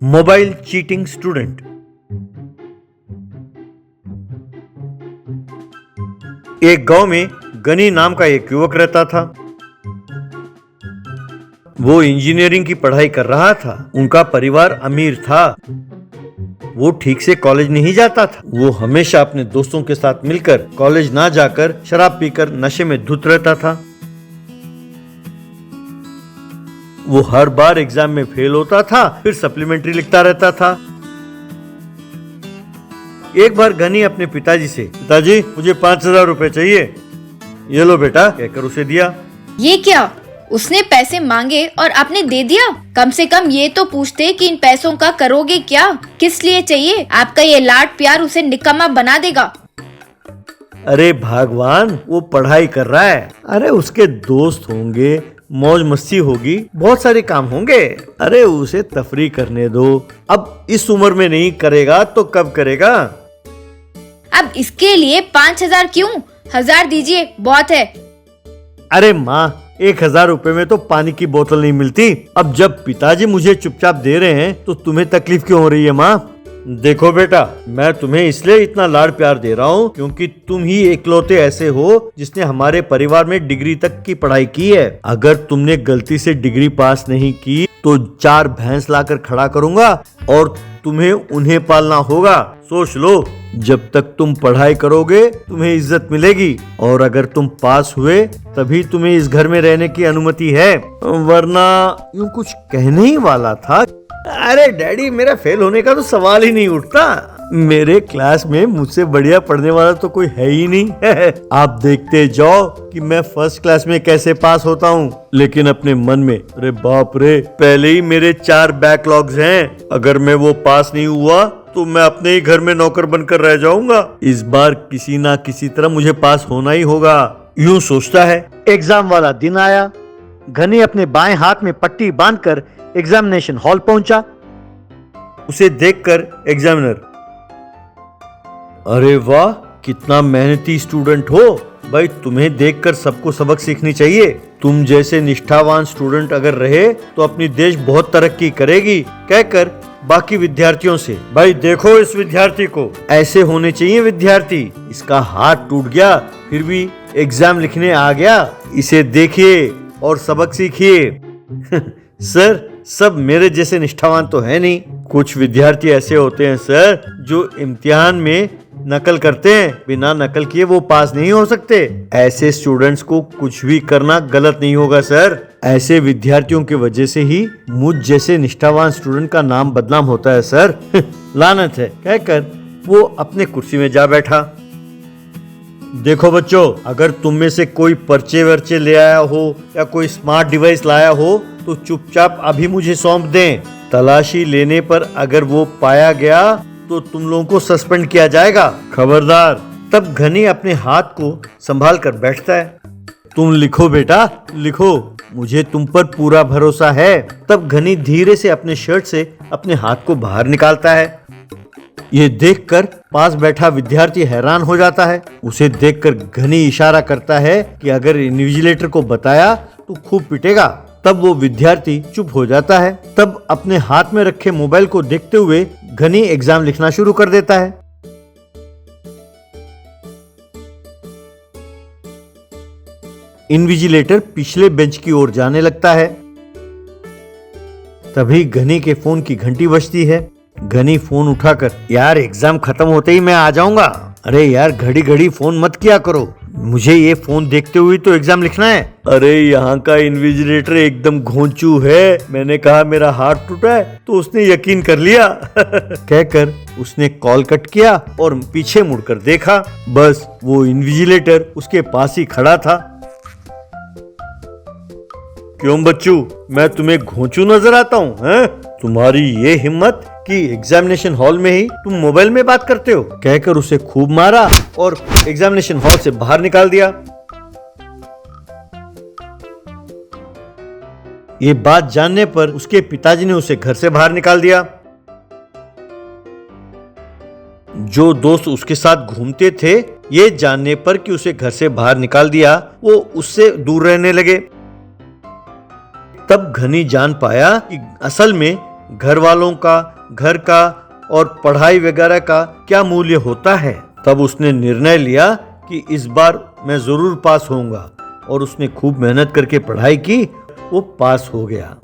Mobile cheating student. एक गांव में गनी नाम का एक युवक रहता था। वो इंजीनियरिंग की पढ़ाई कर रहा था। उनका परिवार अमीर था। वो ठीक से कॉलेज नहीं जाता था। वो हमेशा अपने दोस्तों के साथ मिलकर कॉलेज ना जाकर शराब पीकर नशे में धुत रहता था। वो हर बार एग्जाम में फेल होता था, फिर सप्लीमेंट्री लिखता रहता था। एक बार गनी अपने पिताजी से, पिताजी मुझे 5,000 रुपए चाहिए। ये लो बेटा, कहकर उसे दिया। ये क्या? उसने पैसे मांगे और आपने दे दिया? कम से कम ये तो पूछते कि इन पैसों का करोगे क्या, किस लिए चाहिए? आपका ये लाड प्यार उसे निकम्मा बना देगा। अरे भगवान, वो पढ़ाई कर रहा है। अरे उसके दोस्त होंगे, मौज मस्ती होगी, बहुत सारे काम होंगे। अरे उसे तफरी करने दो। अब इस उम्र में नहीं करेगा तो कब करेगा? अब इसके लिए 5,000 क्यों? 1,000 दीजिए, बहुत है। अरे माँ, 1,000 रुपए में तो पानी की बोतल नहीं मिलती। अब जब पिताजी मुझे चुपचाप दे रहे हैं तो तुम्हें तकलीफ क्यों हो रही है माँ? देखो बेटा, मैं तुम्हें इसलिए इतना लाड प्यार दे रहा हूँ क्योंकि तुम ही इकलौते ऐसे हो जिसने हमारे परिवार में डिग्री तक की पढ़ाई की है। अगर तुमने गलती से डिग्री पास नहीं की तो 4 भैंस लाकर खड़ा करूंगा और तुम्हें उन्हें पालना होगा। सोच लो, जब तक तुम पढ़ाई करोगे तुम्हें इज्जत मिलेगी और अगर तुम पास हुए तभी तुम्हें इस घर में रहने की अनुमति है, वरना यूं कुछ कहने ही वाला था। अरे डैडी, मेरा फेल होने का तो सवाल ही नहीं उठता। मेरे क्लास में मुझसे बढ़िया पढ़ने वाला तो कोई है ही नहीं। आप देखते जाओ कि मैं फर्स्ट क्लास में कैसे पास होता हूँ। लेकिन अपने मन में, अरे बाप रे, पहले ही मेरे 4 बैकलॉग्स हैं। अगर मैं वो पास नहीं हुआ तो मैं अपने ही घर में नौकर बनकर रह जाऊंगा। इस बार किसी ना किसी तरह मुझे पास होना ही होगा, यूं सोचता है। एग्जाम वाला दिन आया। घनी अपने बाएं हाथ में पट्टी बांधकर एग्जामिनेशन हॉल पहुंचा। उसे देखकर एग्जामिनर, अरे वाह, कितना मेहनती स्टूडेंट हो भाई, तुम्हें देखकर सबको सबक सीखनी चाहिए। तुम जैसे निष्ठावान स्टूडेंट अगर रहे तो अपनी देश बहुत तरक्की करेगी, कहकर बाकी विद्यार्थियों से, भाई देखो इस विद्यार्थी को, ऐसे होने चाहिए विद्यार्थी। इसका हाथ टूट गया फिर भी एग्जाम लिखने आ गया। इसे देखिए और सबक सीखिए। सर, सब मेरे जैसे निष्ठावान तो है नहीं। कुछ विद्यार्थी ऐसे होते हैं सर जो इम्तिहान में नकल करते हैं, बिना नकल किए वो पास नहीं हो सकते। ऐसे स्टूडेंट्स को कुछ भी करना गलत नहीं होगा सर। ऐसे विद्यार्थियों की वजह से ही मुझ जैसे निष्ठावान स्टूडेंट का नाम बदनाम होता है सर। लानत है, कहकर वो अपने कुर्सी में जा बैठा। देखो बच्चों, अगर तुम में से कोई पर्चे वर्चे ले आया हो या कोई स्मार्ट डिवाइस लाया हो तो चुपचाप अभी मुझे सौंप दें। तलाशी लेने पर अगर वो पाया गया तो तुम लोगों को सस्पेंड किया जाएगा, खबरदार। तब घनी अपने हाथ को संभाल कर बैठता है। तुम लिखो बेटा, लिखो, मुझे तुम पर पूरा भरोसा है। तब घनी धीरे से अपने शर्ट से अपने हाथ को बाहर निकालता है। ये देखकर पास बैठा विद्यार्थी हैरान हो जाता है। उसे देखकर घनी इशारा करता है कि अगर इन्विजिलेटर को बताया तो खूब पिटेगा। तब वो विद्यार्थी चुप हो जाता है। तब अपने हाथ में रखे मोबाइल को देखते हुए घनी एग्जाम लिखना शुरू कर देता है। इन्विजिलेटर पिछले बेंच की ओर जाने लगता है। तभी घनी के फोन की घंटी बजती है। घनी फोन उठाकर, यार एग्जाम खत्म होते ही मैं आ जाऊंगा। अरे यार, घड़ी घड़ी फोन मत किया करो, मुझे ये फोन देखते हुए तो एग्जाम लिखना है। अरे यहाँ का इन्विजिलेटर एकदम घोंचू है। मैंने कहा मेरा हाथ टूटा है तो उसने यकीन कर लिया। कहकर उसने कॉल कट किया और पीछे मुड़कर देखा। बस वो इन्विजिलेटर उसके पास ही खड़ा था। क्यों बच्चू, मैं तुम्हें घोंचू नजर आता हूँ? तुम्हारी ये हिम्मत कि एग्जामिनेशन हॉल में ही तुम मोबाइल में बात करते हो, कहकर उसे खूब मारा और एग्जामिनेशन हॉल से बाहर निकाल दिया। ये बात जानने पर उसके पिताजी ने उसे घर से बाहर निकाल दिया। जो दोस्त उसके साथ घूमते थे, ये जानने पर कि उसे घर से बाहर निकाल दिया, वो उससे दूर रहने लगे। तब घनी जान पाया कि असल में घर वालों का, घर का और पढ़ाई वगैरह का क्या मूल्य होता है। तब उसने निर्णय लिया कि इस बार मैं जरूर पास होऊंगा और उसने खूब मेहनत करके पढ़ाई की, वो पास हो गया।